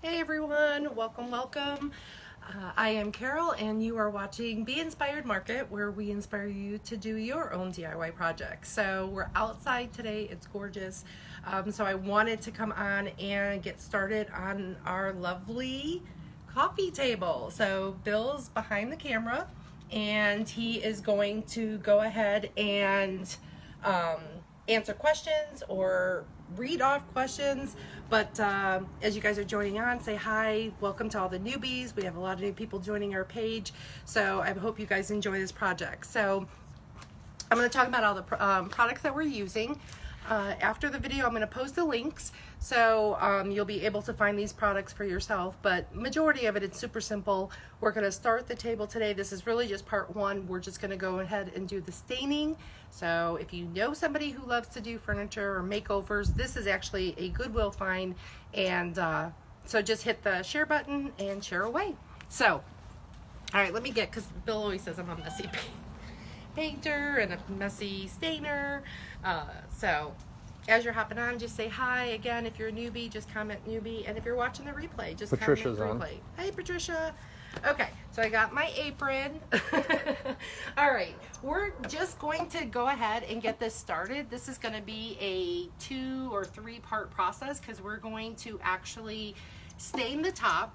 Hey everyone, welcome. I am Carol and you are watching Be Inspired Market, where we inspire you to do your own DIY projects. So we're outside today, it's gorgeous. So I wanted to come on and get started on our lovely coffee table. So Bill's behind the camera and he is going to go ahead and answer questions or read off questions, but as you guys are joining on, say hi, welcome to all the newbies. We have a lot of new people joining our page, so I hope you guys enjoy this project. So I'm going to talk about all the products that we're using. After the video, I'm going to post the links, so you'll be able to find these products for yourself, but majority of it, it's super simple. We're going to start the table today. This is really just part one. We're just going to go ahead and do the staining. So if you know somebody who loves to do furniture or makeovers, this is actually a Goodwill find, and so just hit the share button and share away. So, all right, let me get, because Bill always says I'm a messy painter and a messy stainer. So as you're hopping on, just say hi. Again, if you're a newbie, just comment newbie, and if you're watching the replay, just Patricia's comment replay. Hey Patricia. Okay, so I got my apron. All right, we're just going to go ahead and get this started. This is going to be a 2 or 3 part process, because we're going to actually stain the top.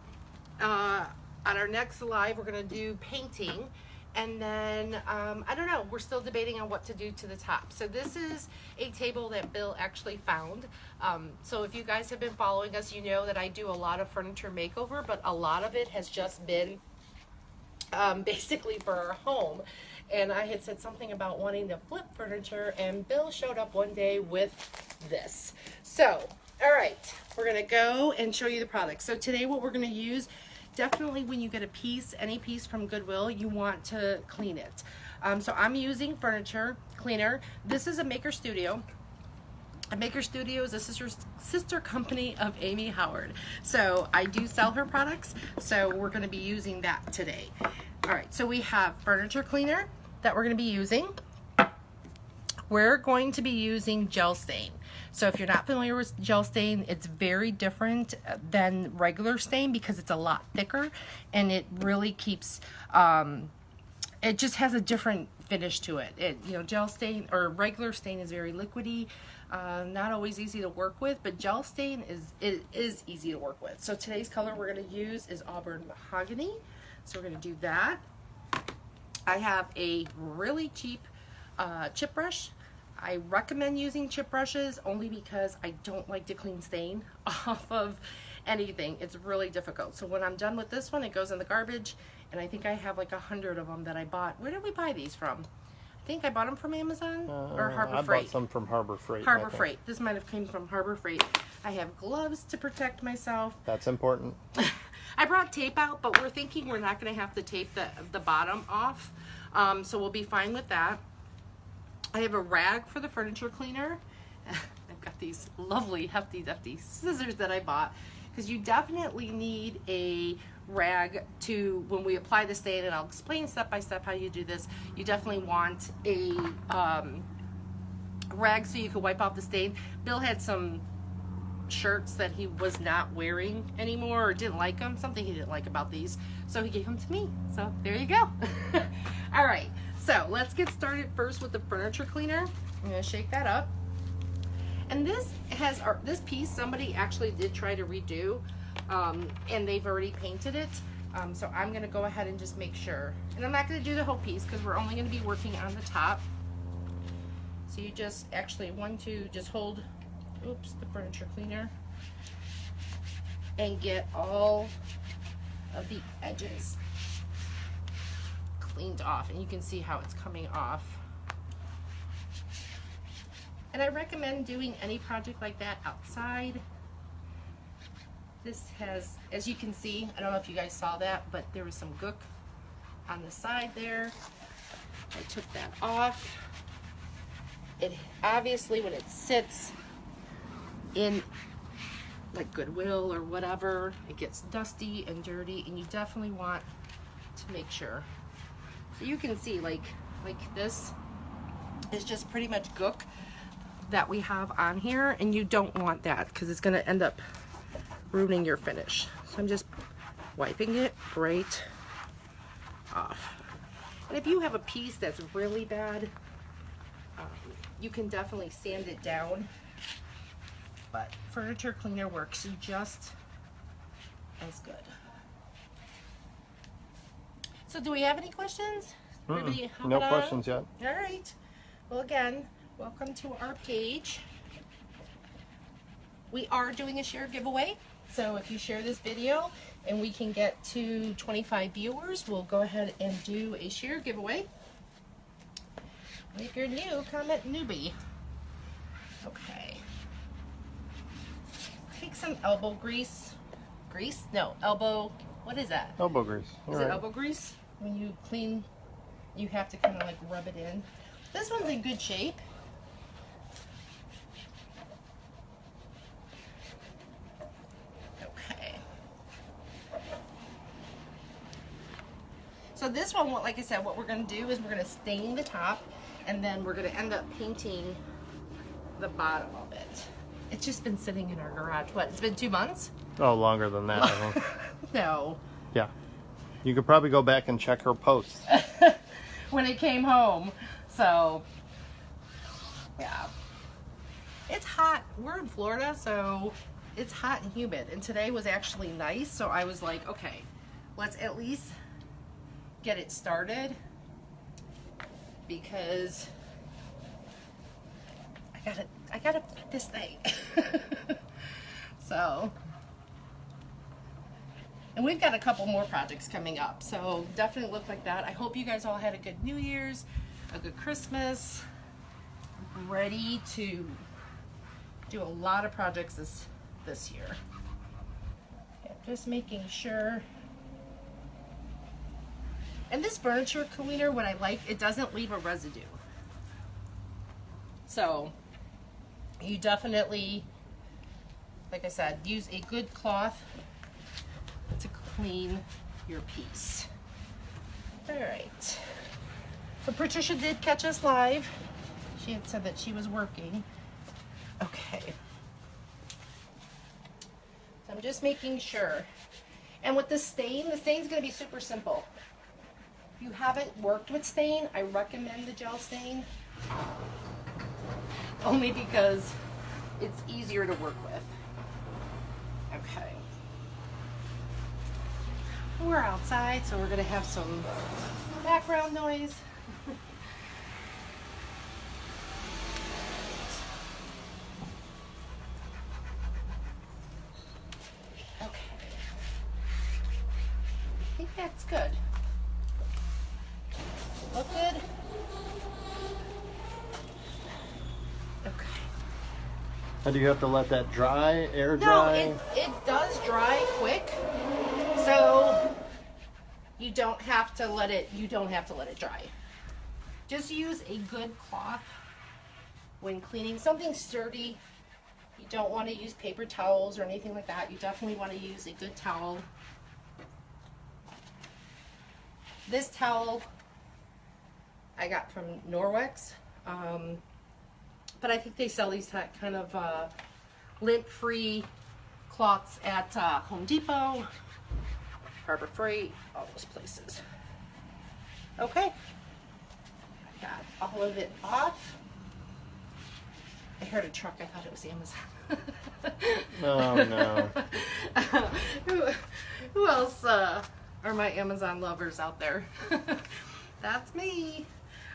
On our next live, we're going to do painting. And then, I don't know, we're still debating on what to do to the top. So this is a table that Bill actually found. So if you guys have been following us, you know that I do a lot of furniture makeover, but a lot of it has just been basically for our home. And I had said something about wanting to flip furniture, and Bill showed up one day with this. So, all right, we're gonna go and show you the product. So today what we're gonna use, definitely when you get a piece, any piece from Goodwill, you want to clean it. So I'm using furniture cleaner. This is a Maker Studio. A Maker Studio is a sister company of Amy Howard. So I do sell her products, so we're going to be using that today. All right, so we have furniture cleaner that we're going to be using. We're going to be using gel stain. So if you're not familiar with gel stain, it's very different than regular stain because it's a lot thicker, and it really keeps, it just has a different finish to it. You know, gel stain or regular stain is very liquidy, not always easy to work with, but gel stain is easy to work with. So today's color we're going to use is Auburn Mahogany. So we're going to do that. I have a really cheap chip brush. I recommend using chip brushes only because I don't like to clean stain off of anything. It's really difficult. So when I'm done with this one, it goes in the garbage, and I think I have like 100 of them that I bought. Where did we buy these from? I think I bought them from Amazon or Harbor Freight. I bought some from Harbor Freight. Harbor Freight. This might have came from Harbor Freight. I have gloves to protect myself. That's important. I brought tape out, but we're thinking we're not going to have to tape the bottom off, so we'll be fine with that. I have a rag for the furniture cleaner. I've got these lovely hefty scissors that I bought, because you definitely need a rag to, when we apply the stain, and I'll explain step by step how you do this, you definitely want a rag so you can wipe off the stain. Bill had some shirts that he was not wearing anymore, or didn't like them, something he didn't like about these, so he gave them to me. So there you go. All right, so let's get started first with the furniture cleaner. I'm going to shake that up, and this has this piece somebody actually did try to redo, and they've already painted it, so I'm going to go ahead and just make sure, and I'm not going to do the whole piece because we're only going to be working on the top. So you just actually just hold the furniture cleaner and get all of the edges cleaned off, and you can see how it's coming off. And I recommend doing any project like that outside. This has, as you can see, I don't know if you guys saw that, but there was some gook on the side there. I took that off. It obviously, when it sits in like Goodwill or whatever, it gets dusty and dirty, and you definitely want to make sure. So you can see like this is just pretty much gook that we have on here, and you don't want that because it's going to end up ruining your finish. So I'm just wiping it right off. And if you have a piece that's really bad, you can definitely sand it down. But furniture cleaner works just as good. So do we have any questions? No questions yet. All right. Well, again, welcome to our page. We are doing a share giveaway. So if you share this video and we can get to 25 viewers, we'll go ahead and do a share giveaway. If you're new, comment newbie. Okay. Take some elbow grease. Grease? No, elbow. What is that? Elbow grease. Is it elbow grease? When you clean, you have to kind of like rub it in. This one's in good shape. Okay. So this one, like I said, what we're going to do is we're going to stain the top, and then we're going to end up painting the bottom of it. It's just been sitting in our garage. What? It's been 2 months? Oh, longer than that, I think. No. Yeah. You could probably go back and check her posts. When it came home. So, yeah. It's hot. We're in Florida, so it's hot and humid. And today was actually nice, so I was like, okay, let's at least get it started, because I gotta put this thing. So, and we've got a couple more projects coming up, so definitely look like that. I hope you guys all had a good New Year's, a good Christmas, ready to do a lot of projects this year. Yeah, just making sure. And this furniture cleaner, what I like, it doesn't leave a residue. So you definitely, like I said, use a good cloth to clean your piece. All right. So Patricia did catch us live. She had said that she was working. Okay. So I'm just making sure. And with the stain's going to be super simple. If you haven't worked with stain, I recommend the gel stain. Only because it's easier to work with. Okay. We're outside, so we're going to have some background noise. Okay. I think that's good. Look good? Okay. And do you have to let that dry, air dry? No, it does dry quick. So you don't have to let it dry. Just use a good cloth when cleaning something sturdy. You don't want to use paper towels or anything like that. You definitely want to use a good towel. This towel I got from Norwex, but I think they sell these kind of lint-free cloths at Home Depot, Harbor Freight, all those places. Okay, I got all of it off. I heard a truck, I thought it was Amazon. Oh no. Who else are my Amazon lovers out there? That's me.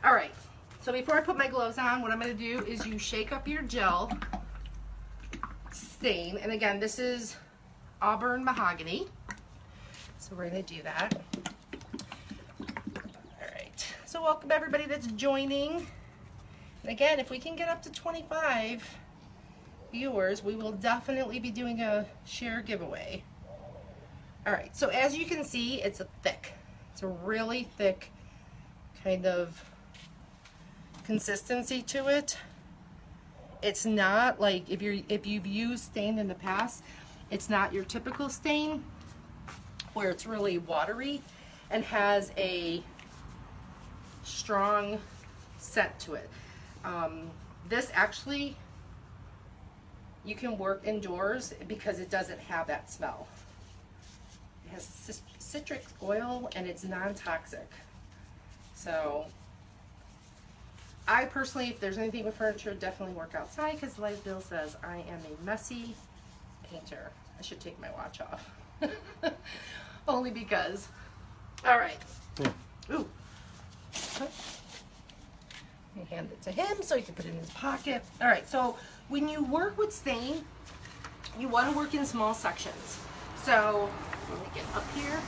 All right, so before I put my gloves on, what I'm going to do is you shake up your gel stain. And again, this is Auburn Mahogany. So we're going to do that. All right, so welcome everybody that's joining. And again, if we can get up to 25 viewers, we will definitely be doing a share giveaway. All right, so as you can see, it's thick. It's a really thick kind of consistency to it. It's not like if you've used stain in the past, it's not your typical stain where it's really watery and has a strong scent to it. This actually, you can work indoors because it doesn't have that smell. It has citric oil and it's non-toxic. So I personally, if there's anything with furniture, definitely work outside because like Bill says, I am a messy painter. I should take my watch off. Only because. All right. Ooh. Let me hand it to him so he can put it in his pocket. All right, so when you work with stain, you want to work in small sections. So let me get up here.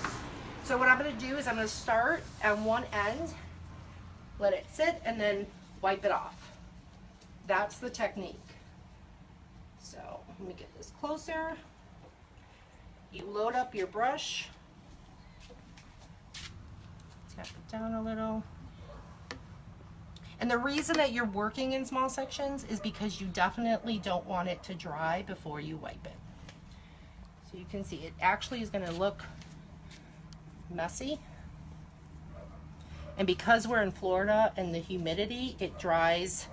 So what I'm going to do is I'm going to start at one end, let it sit, and then wipe it off. That's the technique. So let me get this closer. You load up your brush, tap it down a little. And the reason that you're working in small sections is because you definitely don't want it to dry before you wipe it. So you can see it actually is going to look messy. And because we're in Florida and the humidity, it dries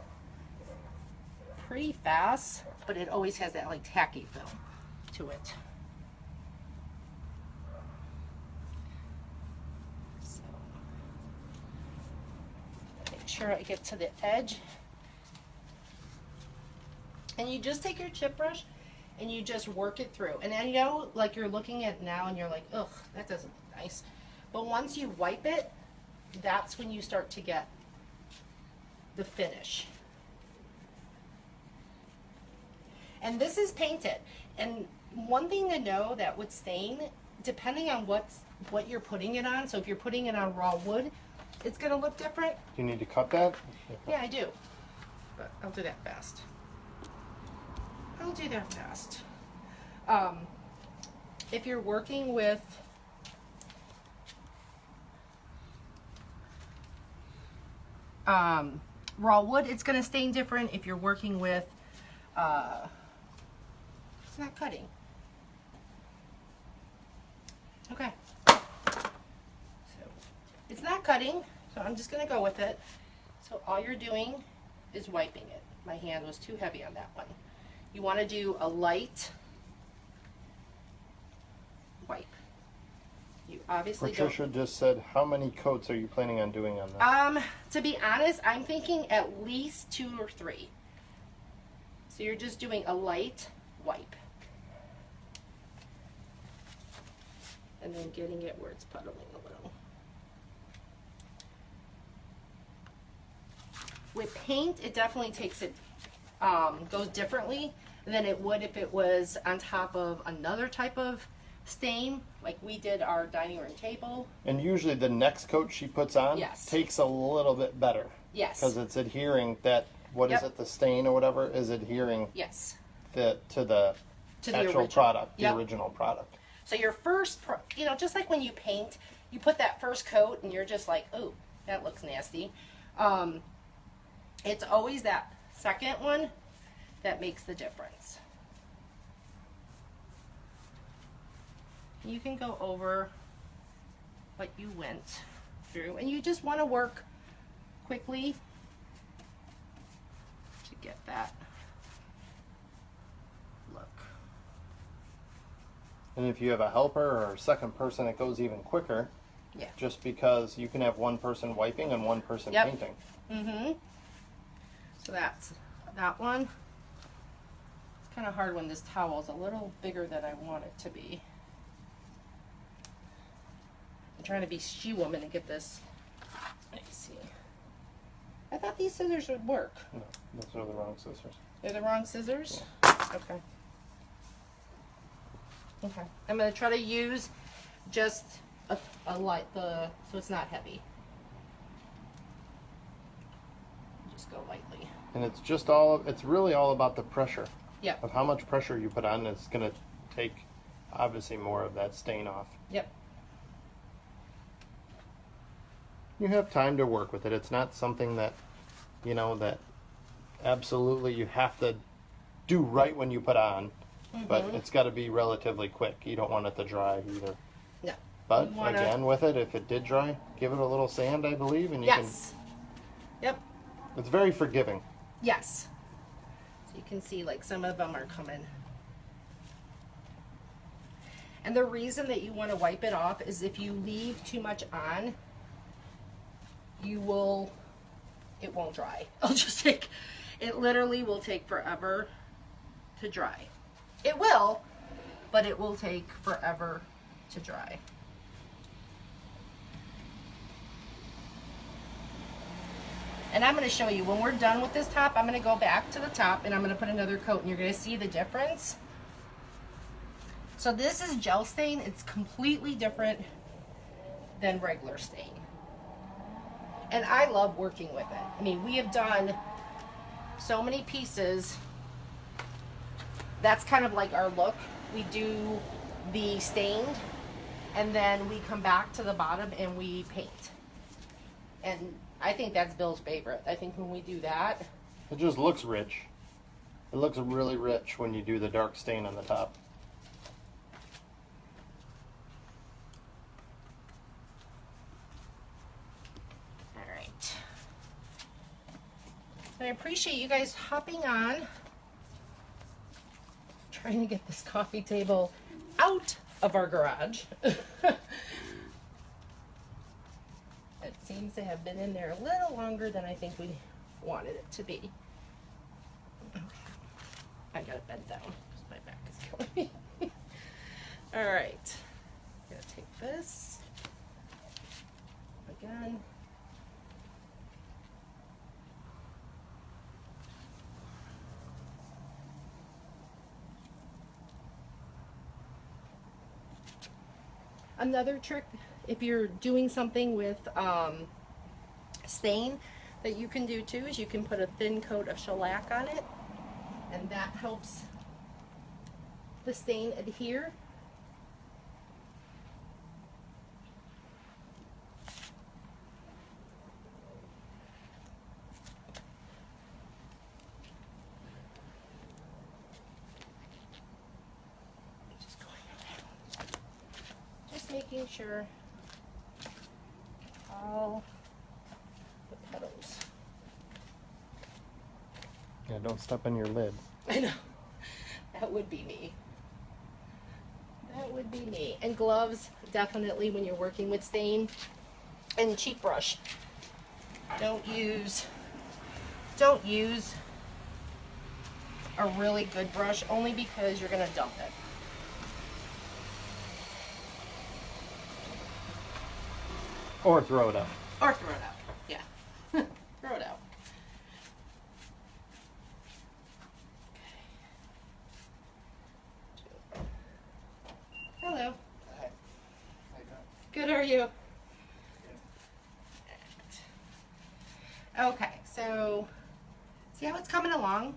pretty fast, but it always has that like tacky feel to it. So make sure I get to the edge. And you just take your chip brush and you just work it through. And I know like you're looking at it now and you're like, ugh, that doesn't look nice. But once you wipe it, that's when you start to get the finish. And this is painted. And one thing to know that with stain, depending on what you're putting it on, so if you're putting it on raw wood, it's gonna look different. Do you need to cut that? Yeah, I do. But I'll do that fast. I'll do that fast. If you're working with raw wood, it's going to stain different. If you're working with, it's not cutting. Okay. So it's not cutting, so I'm just going to go with it. So all you're doing is wiping it. My hand was too heavy on that one. You want to do a light wipe. You obviously Patricia just said, how many coats are you planning on doing on that? To be honest, I'm thinking at least 2 or 3. So you're just doing a light wipe. And then getting it where it's puddling a little. With paint, it definitely takes it, goes differently than it would if it was on top of another type of stain, like we did our dining room table. And usually the next coat she puts on takes a little bit better. Yes. Because it's adhering that, what is it, the stain or whatever, is adhering to the actual product, the original product. So your first, just like when you paint, you put that first coat and you're just like, oh, that looks nasty. It's always that second one that makes the difference. You can go over what you went through, and you just want to work quickly to get that look. And if you have a helper or a second person, it goes even quicker. Yeah. Just because you can have one person wiping and one person painting. Mm-hmm. So that's that one. It's kind of hard when this towel is a little bigger than I want it to be. I'm trying to be she-woman and get this. Let's see. I thought these scissors would work. No, those are the wrong scissors. They're the wrong scissors? Yeah. Okay. Okay. I'm going to try to use just a light, so it's not heavy. Just go lightly. And it's really all about the pressure. Yep. Of how much pressure you put on. It's going to take, obviously, more of that stain off. Yep. You have time to work with it. It's not something that, that absolutely you have to do right when you put on. But it's got to be relatively quick. You don't want it to dry either. No. But again, with it, if it did dry, give it a little sand, I believe, and you can. Yep. It's very forgiving. Yes. You can see like some of them are coming. And the reason that you want to wipe it off is if you leave too much on, it won't dry. It literally will take forever to dry. It will, but it will take forever to dry. And I'm going to show you, when we're done with this top, I'm going to go back to the top and I'm going to put another coat and you're going to see the difference. So this is gel stain. It's completely different than regular stain. And I love working with it. I mean, we have done so many pieces. That's kind of like our look. We do the stained and then we come back to the bottom and we paint. And I think that's Bill's favorite. I think when we do that, it just looks rich. It looks really rich when you do the dark stain on the top. all right. I appreciate you guys hopping on. Trying to get this coffee table out of our garage. It seems to have been in there a little longer than I think we wanted it to be. Okay. I got it bent down because my back is killing me. All right. I'm gonna take this again. Another trick, if you're doing something with stain, that you can do too, is you can put a thin coat of shellac on it, and that helps the stain adhere. Making sure all the petals. Yeah, don't step on your lid. I know. That would be me. That would be me. And gloves, definitely when you're working with stain. And cheap brush. Don't use a really good brush, only because you're going to dump it. Or throw it out. Or throw it out. Yeah. Throw it out. Hello. Hi. Good, how are you? Okay, so see how it's coming along?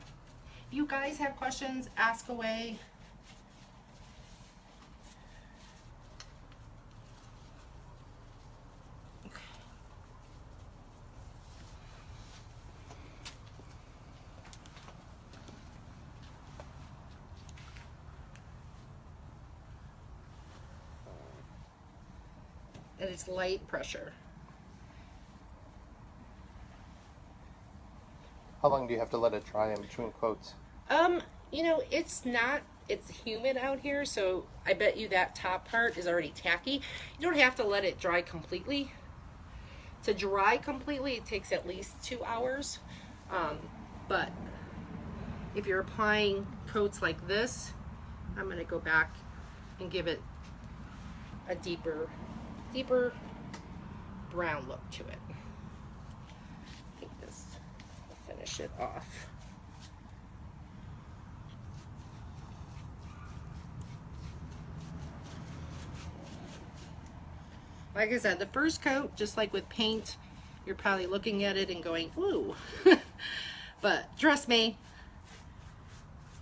If you guys have questions, ask away. And it's light pressure. How long do you have to let it dry in between coats? You know, it's humid out here, so I bet you that top part is already tacky. You don't have to let it dry completely. To dry completely, it takes at least 2 hours. But if you're applying coats like this, I'm going to go back and give it a deeper brown look to it. I think this will finish it off. Like I said, the first coat, just like with paint, you're probably looking at it and going, ooh. But trust me,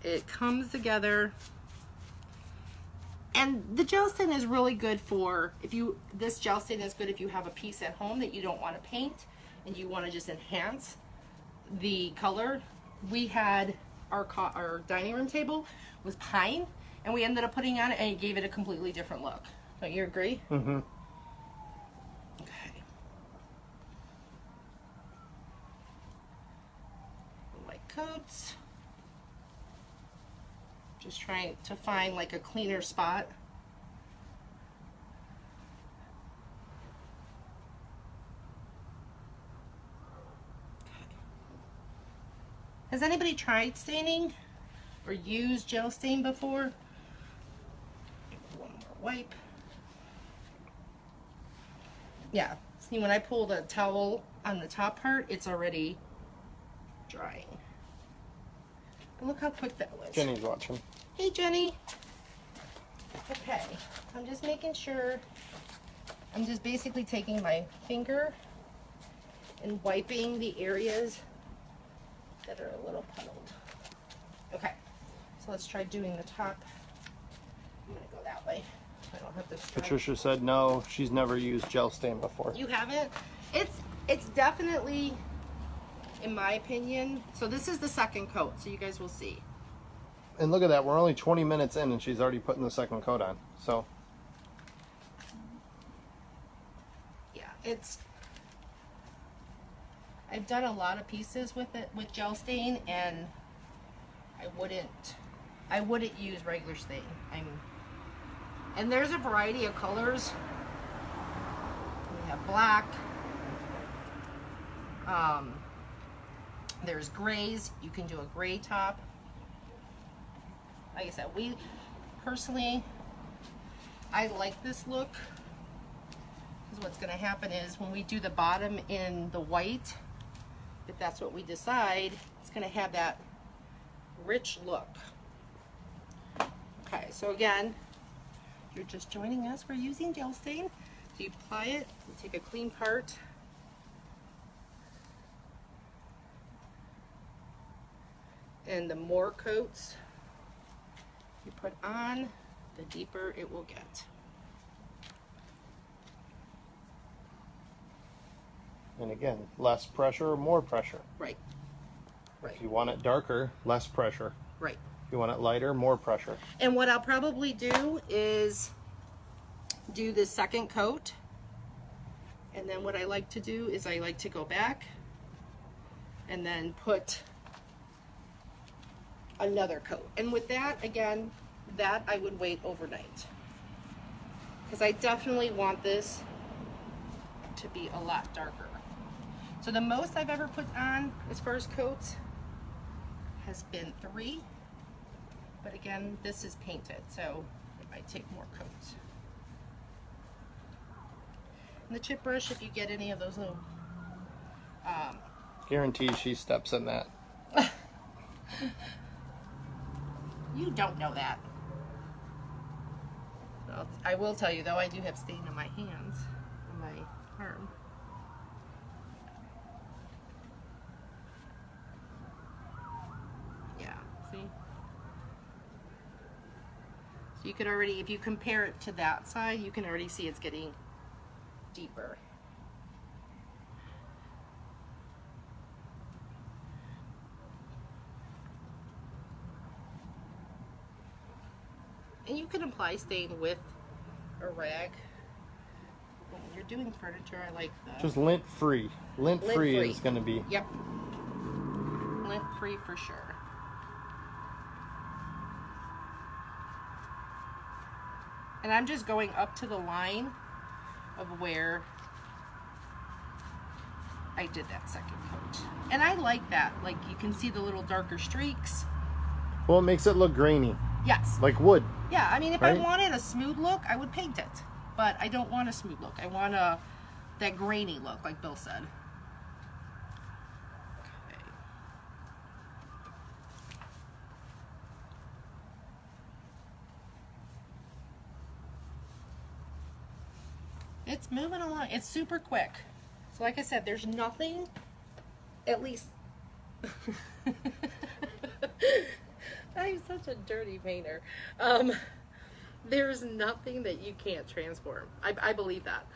it comes together. And the gel stain is really good for, this gel stain is good if you have a piece at home that you don't want to paint and you want to just enhance the color. We had our dining room table was pine, and we ended up putting on it and it gave it a completely different look. Don't you agree? Mm-hmm. Okay. White coats. Just trying to find like a cleaner spot. Has anybody tried staining or used gel stain before? One more wipe. Yeah, see, when I pull the towel on the top part, it's already drying. But look how quick that was. Jenny's watching. Hey, Jenny. Okay, I'm just making sure. I'm just basically taking my finger and wiping the areas that are a little puddled. Okay, so let's try doing the top. I'm gonna go that way so I don't have to struggle. Patricia said no, she's never used gel stain before. You haven't? It's definitely, in my opinion, so this is the second coat, so you guys will see. And look at that, we're only 20 minutes in and she's already putting the second coat on. So Yeah, I've done a lot of pieces with it with gel stain, and I wouldn't use regular stain. And there's a variety of colors. We have black. There's grays. You can do a gray top. Like I said, personally, I like this look. Because what's going to happen is when we do the bottom in the white, if that's what we decide, it's going to have that rich look. Okay, so again, if you're just joining us, we're using gel stain. So you apply it, you take a clean part, and the more coats you put on, the deeper it will get. and again, less pressure or more pressure. Right. Right. If you want it darker, less pressure. Right. If you want it lighter, more pressure. And what I'll probably do is do the second coat. And then what I like to do is I like to go back and then put another coat. And with that, again, that I would wait overnight. Because I definitely want this to be a lot darker. So the most I've ever put on as far as coats has been 3. But again, this is painted, so it might take more coats. And the chip brush, if you get any of those little... Guarantee she steps in that. You don't know that. Well, I will tell you though, I do have stain on my hands, on my arm. Yeah, see? So you could already, if you compare it to that side, you can already see it's getting deeper. And you can apply stain with a rag. When you're doing furniture, I like the... Just lint free. Lint free free. is going to be... Yep. Lint free for sure. And I'm just going up to the line of where I did that second coat. And I like that. Like, you can see the little darker streaks. Well, it makes it look grainy. Yes. Like wood. Yeah, I mean, if Right? I wanted a smooth look, I would paint it. But I don't want a smooth look. I want that grainy look, like Bill said. Okay. It's moving along. It's super quick. So like I said, there's nothing, at least... I'm such a dirty painter. There's nothing that you can't transform. I believe that.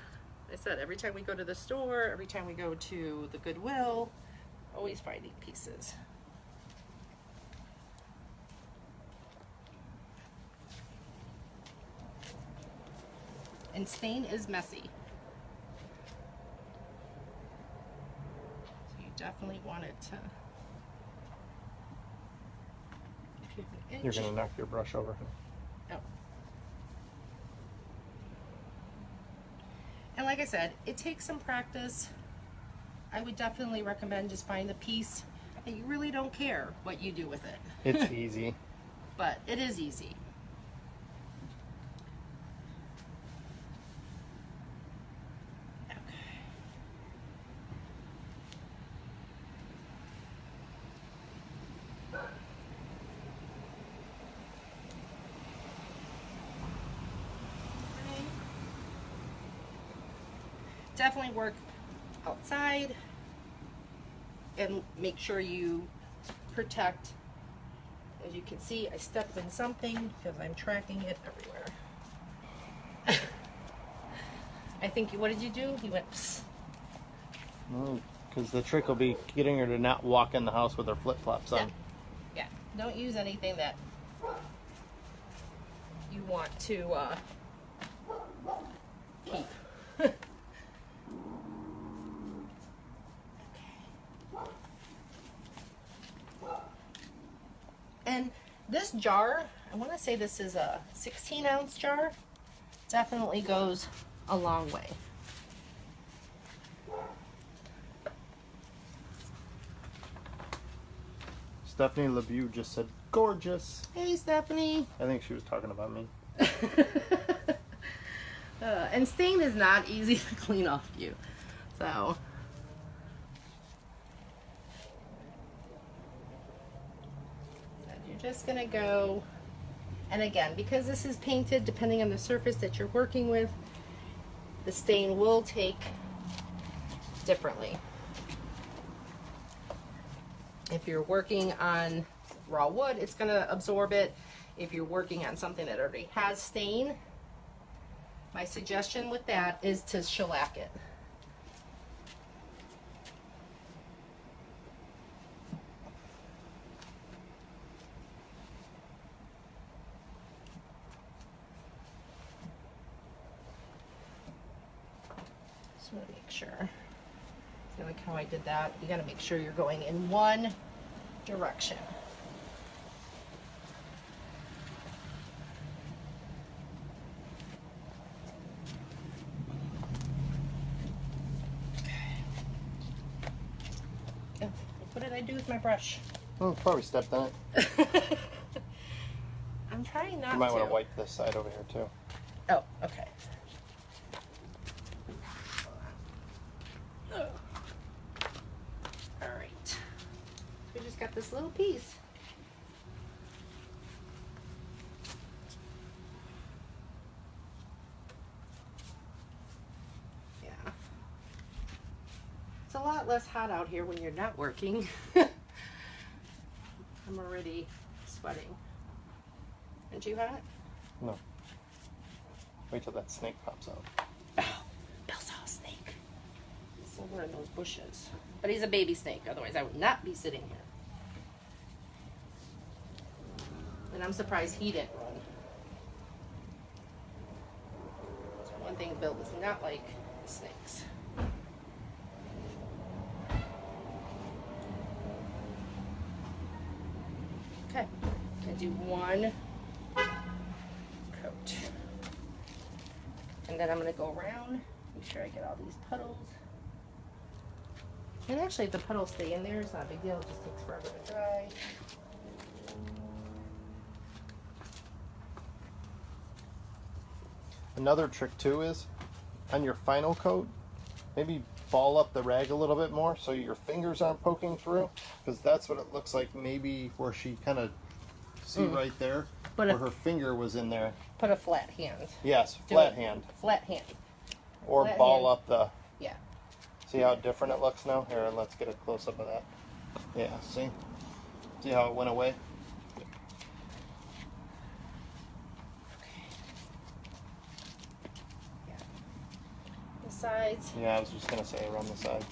I said every time we go to the store, every time we go to the Goodwill, always finding pieces. And stain is messy. So you definitely want it to... If Inch. You're gonna knock your brush over. Oh. And like I said, it takes some practice. I would definitely recommend just find a piece and you really don't care what you do with it. It's easy. But it is easy. Definitely work outside and make sure you protect. As you can see, I stepped in something because I'm tracking it everywhere. I think, what did you do? You went, psst. Because the trick will be getting her to not walk in the house with her flip-flops on. Yeah, don't use anything that you want to keep. And this jar, I want to say this is a 16-ounce jar, definitely goes a long way. Stephanie LeBeau just said, gorgeous. Hey, Stephanie. I think she was talking about me. And stain is not easy to clean off you. So. You're just going to go, and again, because this is painted, depending on the surface that you're working with, the stain will take differently. If you're working on raw wood, it's going to absorb it. If you're working on something that already has stain, my suggestion with that is to shellac it. Just want to make sure. See, like how I did that? You got to make sure you're going in one direction. What did I do with my brush? Oh, probably stepped on it. I'm trying not You might to. want to wipe this side over here too. Oh, okay. Oh. All right. We just got this little piece. Yeah. It's a lot less hot out here when you're not working. I'm already sweating. Aren't you hot? No. Wait till that snake pops out. Oh, Bill saw a snake. He's somewhere in those bushes. But he's a baby snake, otherwise I would not be sitting here. And I'm surprised he didn't run. That's one thing Bill does not like is snakes. Okay, I do one coat. And then I'm gonna go around, make sure I get all these puddles. And actually if the puddles stay in there, it's not a big deal, it just takes forever to dry. Another trick too is, on your final coat, maybe ball up the rag a little bit more so your fingers aren't poking through, because that's what it looks like maybe where she kind of, see right there, But where her finger was in there. Put a flat hand. Yes, Do flat it. hand. Flat hand. Or Flat ball hand. up the, Yeah. see how different it looks now? Here, let's get a close up of that. Yeah, see? See how it went away? Yeah. The sides. Yeah, I was just gonna say around the sides.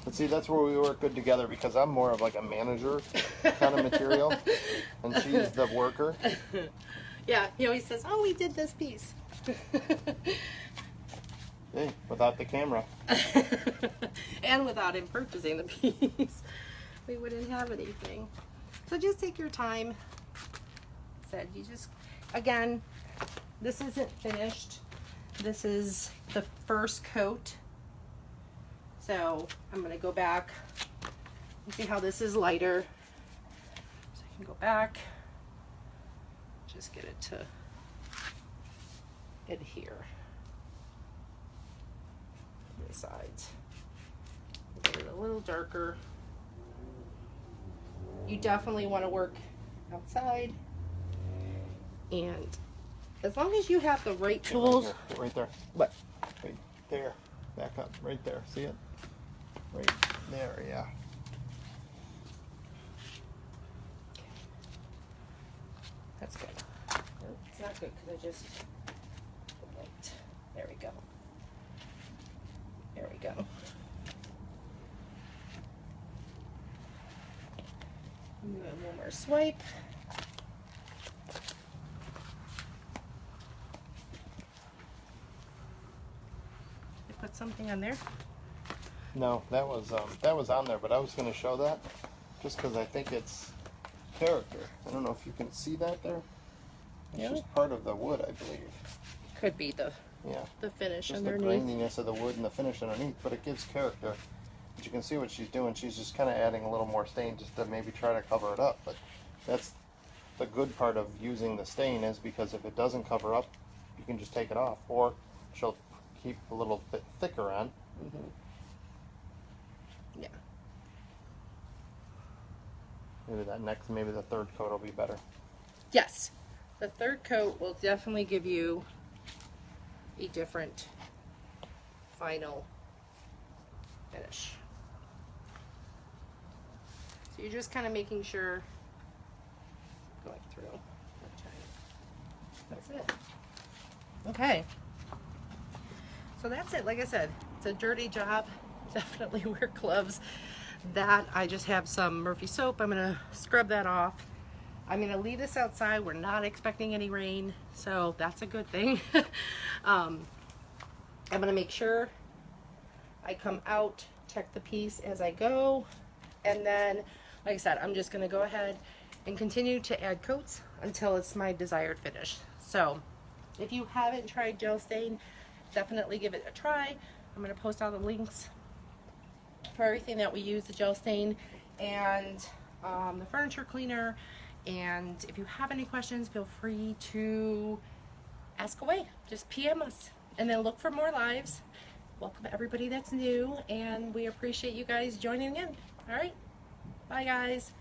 But see, that's where we work good together, because I'm more of like a manager kind of material, and she's the worker. Yeah, he always says, oh, we did this piece. Hey, without the camera. And without him purchasing the piece, we wouldn't have anything. So just take your time. said, you just, again, this isn't finished. This is the first coat. So I'm going to go back and see how this is lighter. So I can go back, just get it to adhere to the sides. Get it a little darker. You definitely want to work outside, and as long as you have the right tools. Right there. What? Right there. Back up. Right there. See it? Right there. Yeah. That's good. No, it's not good because I just. Right. There we go. There we go. One more swipe. I put something on there. No, that was on there, but I was going to show that just because I think it's character. I don't know if you can see that there. It's Yeah. just part of the wood, I believe. Could be the Yeah. finish Just the underneath. graininess of the wood and the finish underneath, but it gives character. But you can see what she's doing. She's just kind of adding a little more stain just to maybe try to cover it up. But that's the good part of using the stain, is because if it doesn't cover up, you can just take it off, or she'll keep a little bit thicker on. Yeah. Maybe the third coat will be better. Yes. The third coat will definitely give you a different final finish. So you're just kind of making sure, going through. That's it. Okay. So that's it. Like I said, it's a dirty job. Definitely wear gloves. That, I just have some Murphy soap. I'm going to scrub that off. I'm going to leave this outside. We're not expecting any rain, so that's a good thing. I'm going to make sure I come out, check the piece as I go, and then, like I said, I'm just going to go ahead and continue to add coats until it's my desired finish. So if you haven't tried gel stain, definitely give it a try. I'm going to post all the links for everything that we use, the gel stain and the furniture cleaner. And if you have any questions, feel free to ask away. Just PM us, and then look for more lives. Welcome everybody that's new, and we appreciate you guys joining in. All right, bye guys.